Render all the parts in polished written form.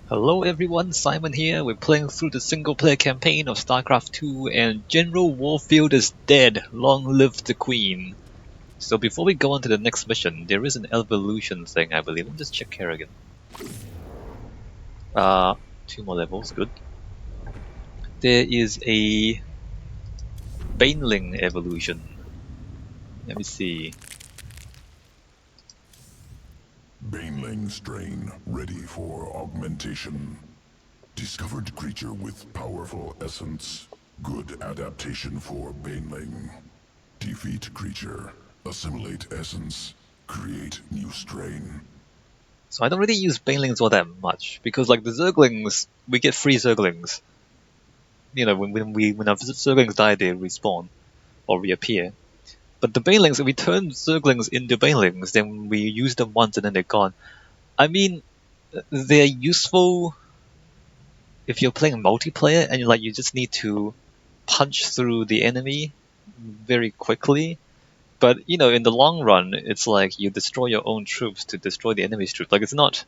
Hello everyone, Simon here. We're playing through the single-player campaign of Starcraft 2 and General Warfield is dead. Long live the Queen. So before we go on to the next mission, there is an evolution thing, I believe. Let me just check here again. 2 more levels, good. There is a Baneling evolution. Let me see. Baneling strain ready for augmentation. Discovered creature with powerful essence. Good adaptation for Baneling. Defeat creature. Assimilate essence. Create new strain. So I don't really use Banelings all that much, because like the Zerglings, we get free Zerglings. You know, when our Zerglings die, they respawn or reappear. But the Banelings, if we turn Zerglings into Banelings, then we use them once and then they're gone. I mean, they're useful if you're playing multiplayer and you just need to punch through the enemy very quickly. But you know, in the long run, it's like you destroy your own troops to destroy the enemy's troops. Like it's not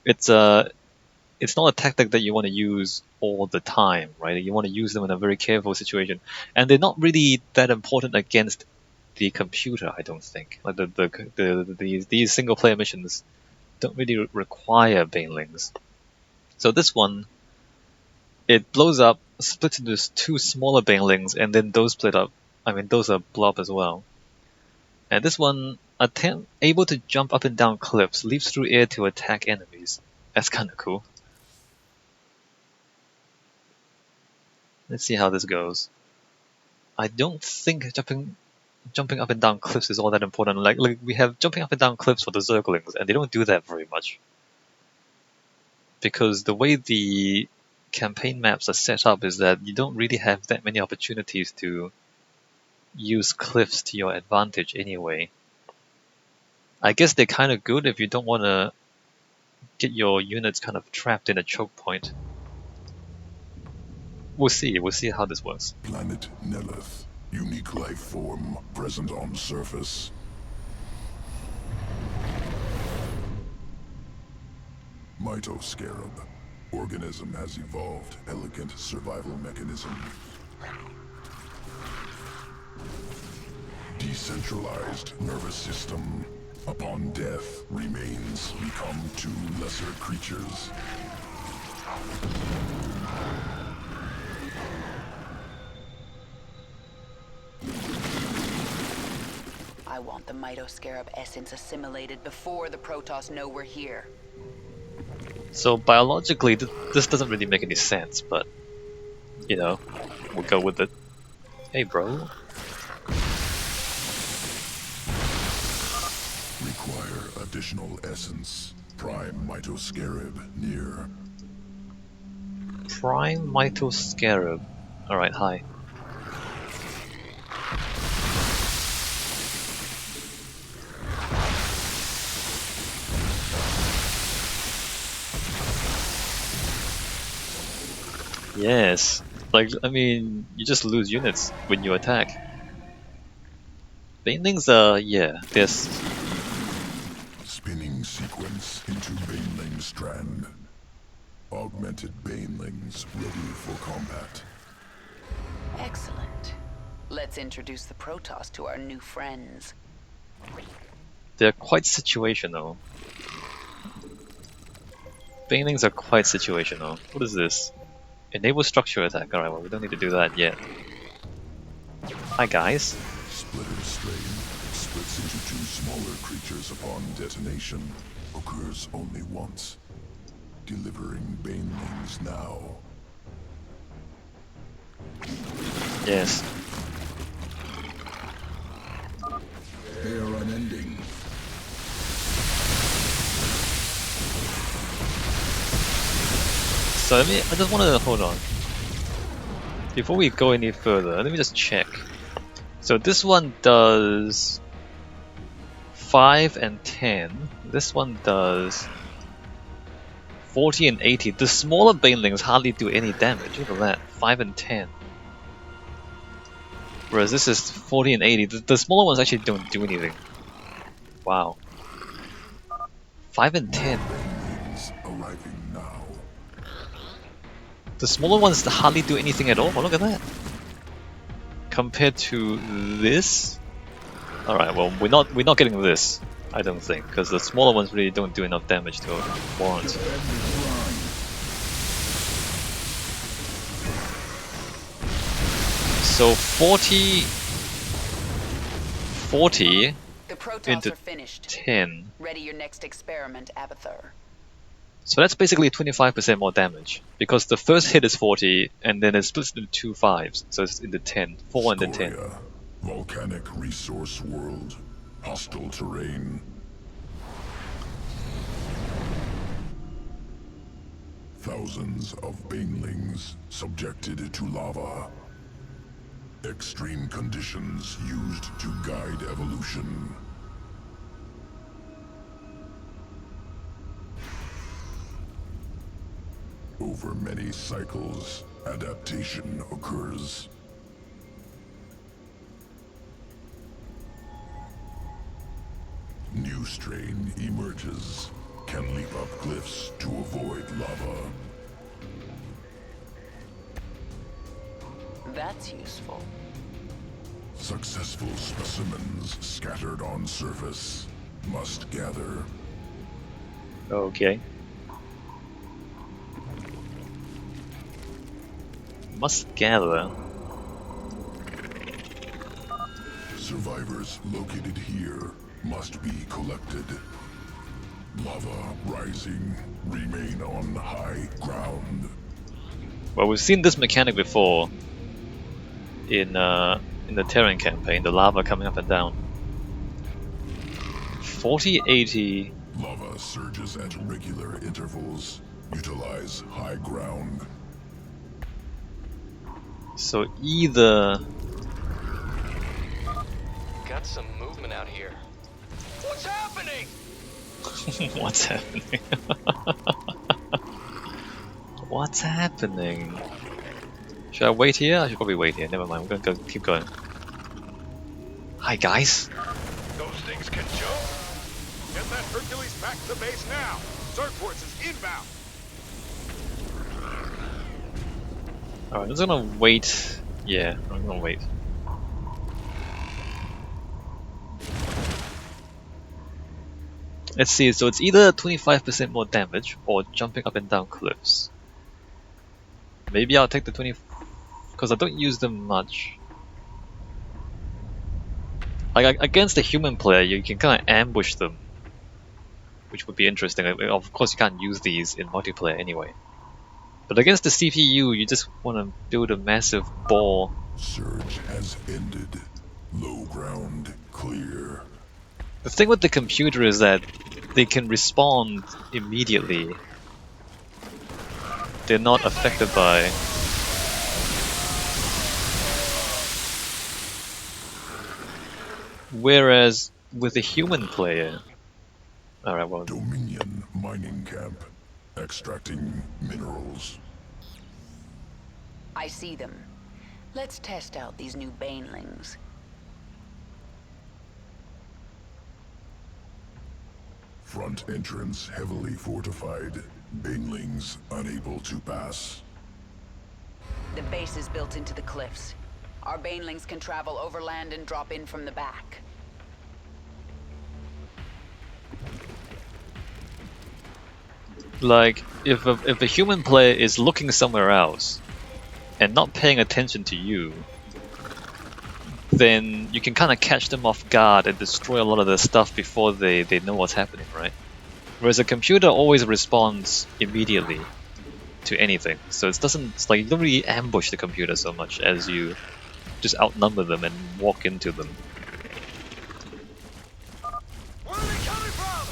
a tactic that you want to use all the time, right? You want to use them in a very careful situation, and they're not really that important against the computer. I don't think like these single player missions don't really require banelings. So this one, it blows up, splits into 2 smaller banelings, and then those split up. I mean, those are blob as well. And this one, able to jump up and down cliffs, leaps through air to attack enemies. That's kind of cool. Let's see how this goes. I don't think jumping up and down cliffs is all that important. Like we have jumping up and down cliffs for the Zerglings, and they don't do that very much. Because the way the campaign maps are set up is that you don't really have that many opportunities to use cliffs to your advantage anyway. I guess they're kind of good if you don't want to get your units kind of trapped in a choke point. We'll see how this works. Planet Nelith. Unique life form present on surface. Mitoscarab. Organism has evolved elegant survival mechanism. Decentralized nervous system. Upon death, remains become 2 lesser creatures. I want the Mitoscarab essence assimilated before the Protoss know we're here. So biologically, this doesn't really make any sense, but you know, we'll go with it. Hey, bro. Require additional essence. Prime Mitoscarab near. Prime Mitoscarab. Alright, hi. Yes. Like, I mean, you just lose units when you attack. Banelings are, yeah, there's... Spinning sequence into Baneling strand. Augmented Banelings ready for combat. Excellent. Let's introduce the Protoss to our new friends. They're quite situational. Banelings are quite situational. What is this? Enable structure attack. Alright, well, we don't need to do that yet. Hi, guys. Splitter strain splits into 2 smaller creatures upon detonation. Occurs only once. Delivering Banelings now. Yes. They are unending. So I just want to hold on. Before we go any further, let me just check. So this one does 5 and 10. This one does 40 and 80. The smaller banelings hardly do any damage. Look at that, 5 and 10. Whereas this is 40 and 80. The smaller ones actually don't do anything. Wow. 5 and 10. Banelings arriving now. The smaller ones hardly do anything at all. Oh, look at that. Compared to this. All right. Well, we're not getting this. I don't think, because the smaller ones really don't do enough damage to warrant. So 40 The Protoss into are finished. 10. Ready your next experiment, Abathur. So that's basically 25% more damage, because the first hit is 40, and then it splits into two fives, so it's into 10, 4 and then 10. Scoria, volcanic resource world, hostile terrain. Thousands of banelings subjected to lava. Extreme conditions used to guide evolution. Over many cycles, adaptation occurs. New strain emerges, can leap up cliffs to avoid lava. That's useful. Successful specimens scattered on surface must gather. Okay. Must gather. Survivors located here must be collected. Lava rising, remain on high ground. Well, we've seen this mechanic before in the Terran campaign, the lava coming up and down. 40, 80. Lava surges at regular intervals. Utilize high ground. So either Got some movement out here. What's happening? what's happening? What's happening? Should I wait here? I should probably wait here. Never mind. We're gonna keep going. Hi guys. Those things can jump. Get that Hercules back to the base now. Zerg forces inbound. Alright, I'm just gonna wait. Yeah, I'm gonna wait. Let's see, so it's either 25% more damage or jumping up and down cliffs. Maybe I'll take the 20, because I don't use them much. Like against a human player, you can kind of ambush them, which would be interesting. Of course, you can't use these in multiplayer anyway. But against the CPU, you just want to build a massive ball. Surge has ended. Low ground clear. The thing with the computer is that they can respond immediately. They're not affected by... Whereas with a human player... Alright, well... Dominion mining camp. Extracting minerals. I see them. Let's test out these new banelings. Front entrance heavily fortified. Banelings unable to pass. The base is built into the cliffs. Our banelings can travel overland and drop in from the back. Like, if a human player is looking somewhere else and not paying attention to you, then you can kind of catch them off guard and destroy a lot of their stuff before they know what's happening, right? Whereas a computer always responds immediately to anything, so it's like you don't really ambush the computer so much as you just outnumber them and walk into them. Where are they coming from?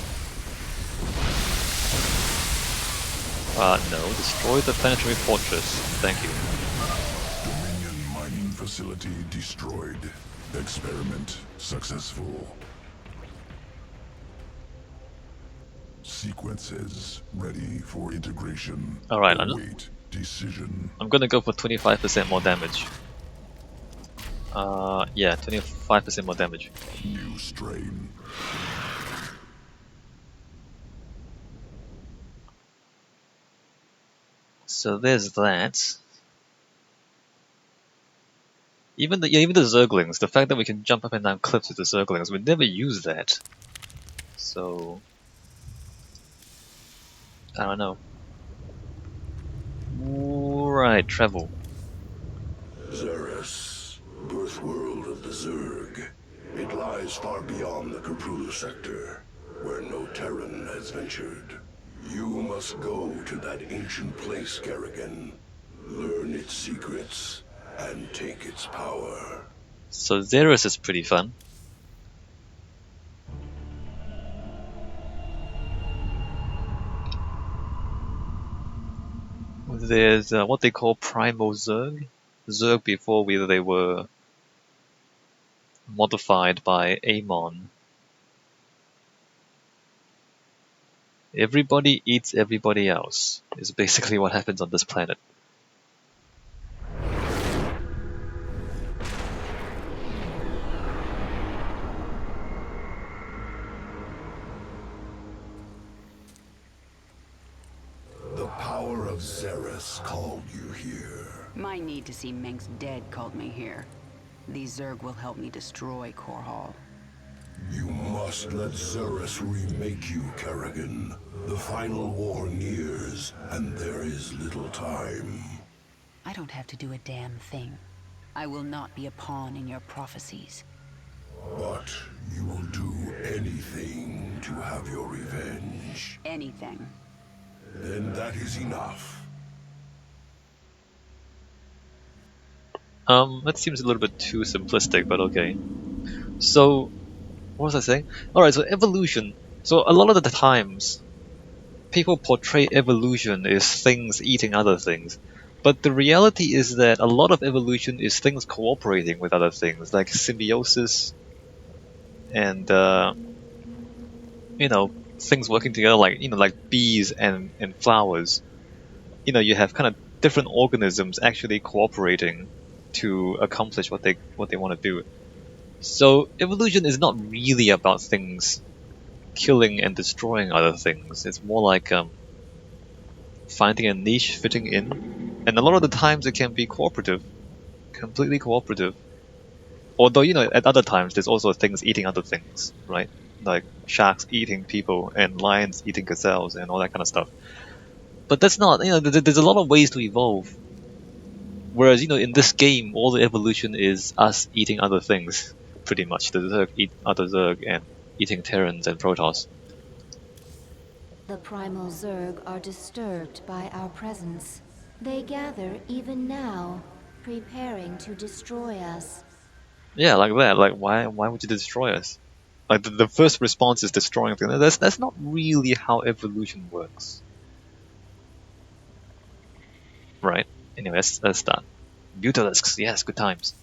No, destroy the planetary fortress. Thank you. Dominion mining facility destroyed. Experiment successful. Sequences ready for integration. Alright, Await decision. I'm gonna go for 25% more damage. Yeah, 25% more damage. New strain. So there's that. Even the Zerglings, the fact that we can jump up and down cliffs with the Zerglings, we never use that. So I don't know. Right, travel. Zerus, birth world of the Zerg. It lies far beyond the Kapru sector, where no Terran has ventured. You must go to that ancient place, Kerrigan. Learn its secrets, and take its power. So Zerus is pretty fun. There's what they call primal Zerg. Zerg before they were modified by Amon. Everybody eats everybody else, is basically what happens on this planet. The power of Zerus called you here. My need to see Meng's dead called me here. These Zerg will help me destroy Core Hall. You must let Zerus remake you, Kerrigan. The final war nears, and there is little time. I don't have to do a damn thing. I will not be a pawn in your prophecies. But you will do anything to have your revenge. Anything. Then that is enough. That seems a little bit too simplistic, but okay. So, what was I saying? Alright, so evolution. So a lot of the times, people portray evolution as things eating other things. But the reality is that a lot of evolution is things cooperating with other things, like symbiosis, and things working together, like like bees and flowers. You have kind of different organisms actually cooperating to accomplish what they want to do. So evolution is not really about things killing and destroying other things. It's more like finding a niche, fitting in, and a lot of the times it can be cooperative, completely cooperative. Although at other times there's also things eating other things, right? Like sharks eating people and lions eating gazelles and all that kind of stuff. But that's not, there's a lot of ways to evolve. Whereas, in this game, all the evolution is us eating other things, pretty much. The Zerg eat other Zerg and eating Terrans and Protoss. The primal Zerg are disturbed by our presence. They gather even now, preparing to destroy us. Yeah, like that. Like, why would you destroy us? Like, the first response is destroying things. That's not really how evolution works. Right? Anyway, let's start. Butalisks, yes, good times.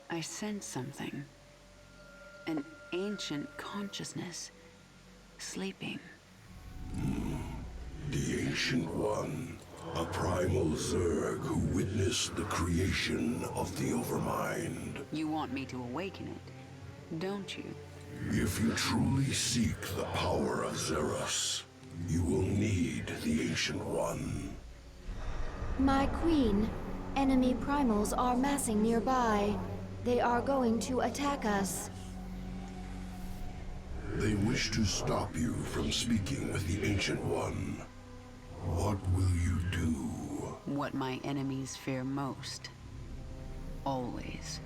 I sense something. An ancient consciousness. Sleeping. The Ancient One, a primal Zerg who witnessed the creation of the Overmind. You want me to awaken it, don't you? If you truly seek the power of Zerus, you will need the Ancient One. My queen, enemy primals are massing nearby. They are going to attack us. They wish to stop you from speaking with the Ancient One. What will you do? What my enemies fear most. Always.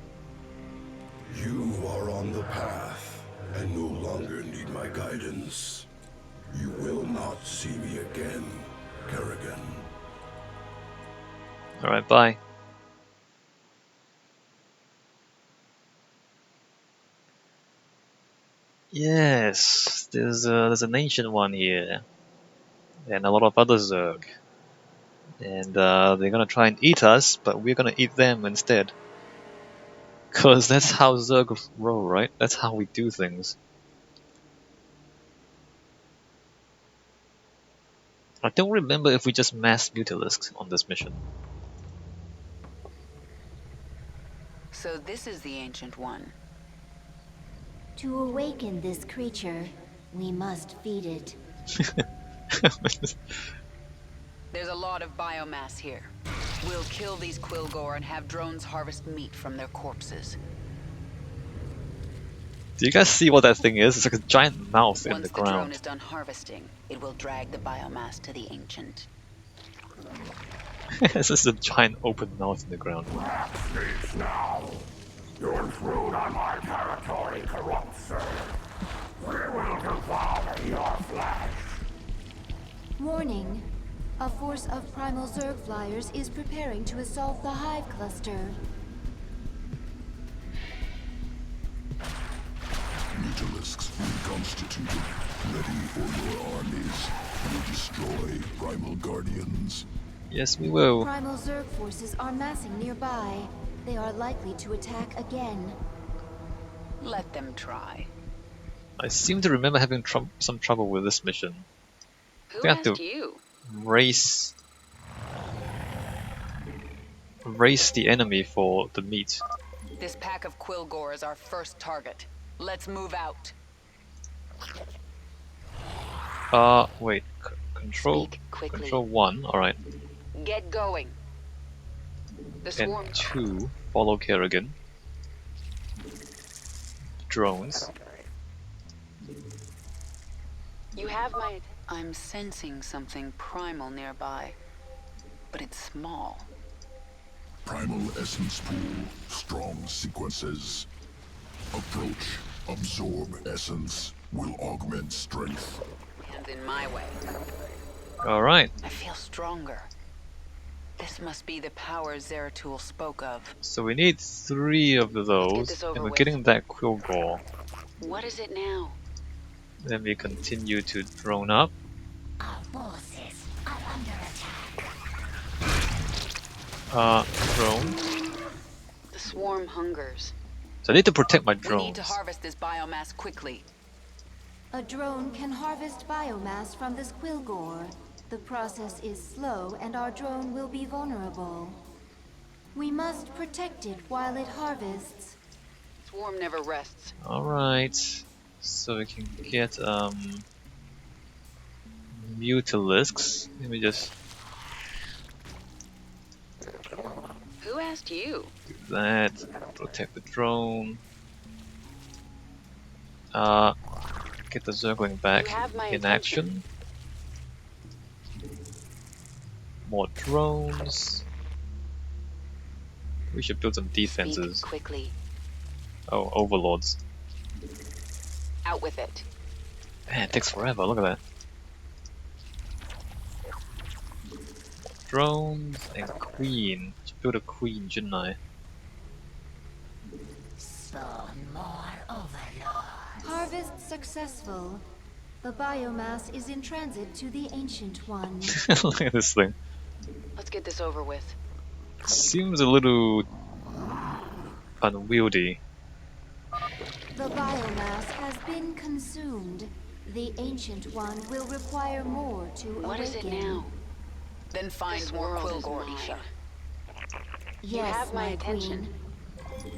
You are on the path, and no longer need my guidance. You will not see me again, Kerrigan. Alright, bye. Yes, there's an ancient one here, and a lot of other Zerg, and they're gonna try and eat us, but we're gonna eat them instead. Cause that's how Zerg roll, right? That's how we do things. I don't remember if we just mass Mutalisks on this mission. So this is the Ancient One. To awaken this creature, we must feed it. There's a lot of biomass here. We'll kill these Quilgore and have drones harvest meat from their corpses. Do you guys see what that thing is? It's like a giant mouth in the Once the drone ground. is done harvesting, it will drag the biomass to the Ancient. It's just a giant open mouth in the ground. Speaks now. Your intrude on my territory, corrupt sir. We will devour your flesh. Warning. A force of primal Zerg flyers is preparing to assault the hive cluster. Mutalisks reconstituted, ready for your armies. You destroy primal guardians. Yes, we will. Primal Zerg forces are massing nearby. They are likely to attack again. Let them try. I seem to remember having some trouble with this mission. Who We have to asked you? race the enemy for the meat. This pack of Quilgore is our first target. Let's move out. Wait. Control. Speak quickly. Control 1. All right. Get going. The swarm. And 2. Follow Kerrigan. Drones. You have my. I'm sensing something primal nearby, but it's small. Primal essence pool, strong sequences. Approach, absorb essence, will augment strength. And in my way. All right. I feel stronger. This must be the power Zeratul spoke of. So we need 3 of those, this over and we're with. getting that Quilgore. What is it now? Then we continue to drone up. Our forces are under attack. Drone. The swarm hungers. So I need to protect my We need drones. to harvest this biomass quickly. A drone can harvest biomass from this Quilgore. The process is slow and our drone will be vulnerable. We must protect it while it harvests. Swarm never rests. All right. So we can get Mutalisks. Let me just Who asked you? do that. Protect the drone. Get the Zergling back You have my in attention. action. More drones. We should build some defenses. Speak quickly. Oh, overlords. Out with it. Man, it takes forever. Look at that. Drones and queen. Should build a queen, shouldn't I? Spawn more overlords. Harvest successful. The biomass is in transit to the Ancient One. Look at this thing. Let's get this over with. Seems a little unwieldy. The biomass has been consumed. The Ancient One will require more to What is it awaken. now? Then find This more world is Quilgore, mine. Isha. Yes, have my attention. queen.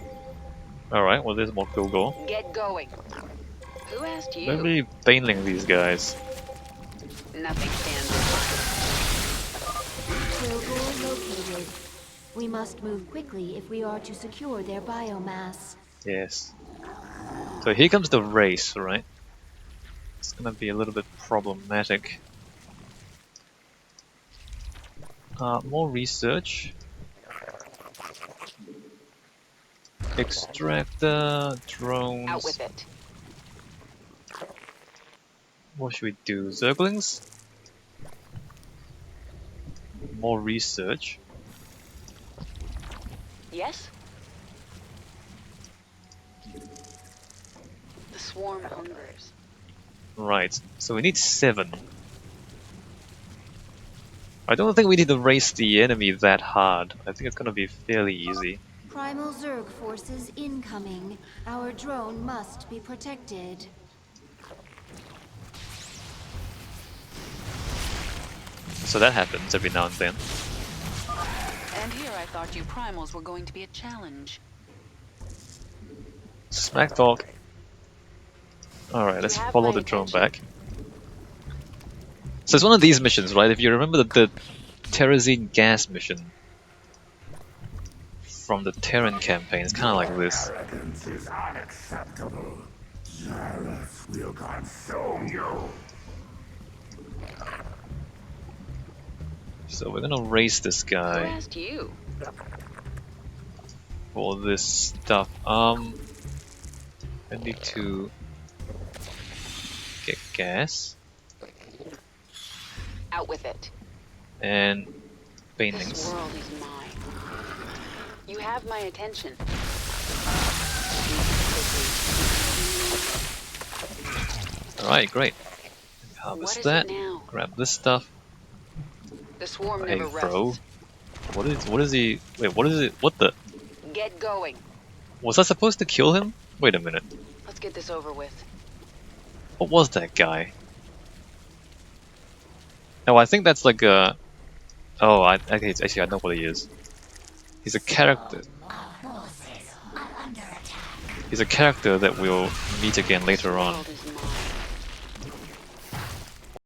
Alright, well there's more Quilgore. Get going. Who asked you? Maybe Baneling these guys. Nothing stands in Quilgore located. We must move quickly if we are to secure their biomass. Yes. So here comes the race, right? It's gonna be a little bit problematic. More research. Extractor, drones. Out with it. What should we do? Zerglings? More research. Yes? The swarm hungers. Right, so we need 7. I don't think we need to race the enemy that hard. I think it's gonna be fairly easy. Primal Zerg forces incoming. Our drone must be protected. So that happens every now and then. And here I thought you primals were going to be a challenge. Smack talk. Alright, let's have follow my the drone attention. back. So it's one of these missions, right? If you remember the Terrazine gas mission from the Terran campaign, it's kind of like this. Arrogance is unacceptable. Zerus will consume you. So we're gonna race this Who guy asked you? for this stuff. I need to get gas Out with it. and This banelings. world is mine. You have my attention. Alright, great. What Harvest is that. it now? Grab this stuff. The swarm Hey, never bro. rests. What is he? Wait, what is it? What the? Get going. Was I supposed to kill him? Wait a minute. Let's get this over with. What was that guy? Oh, I think that's like a... Oh, okay, actually I know what he is. He's a character. He's a character that we'll meet again later on. World is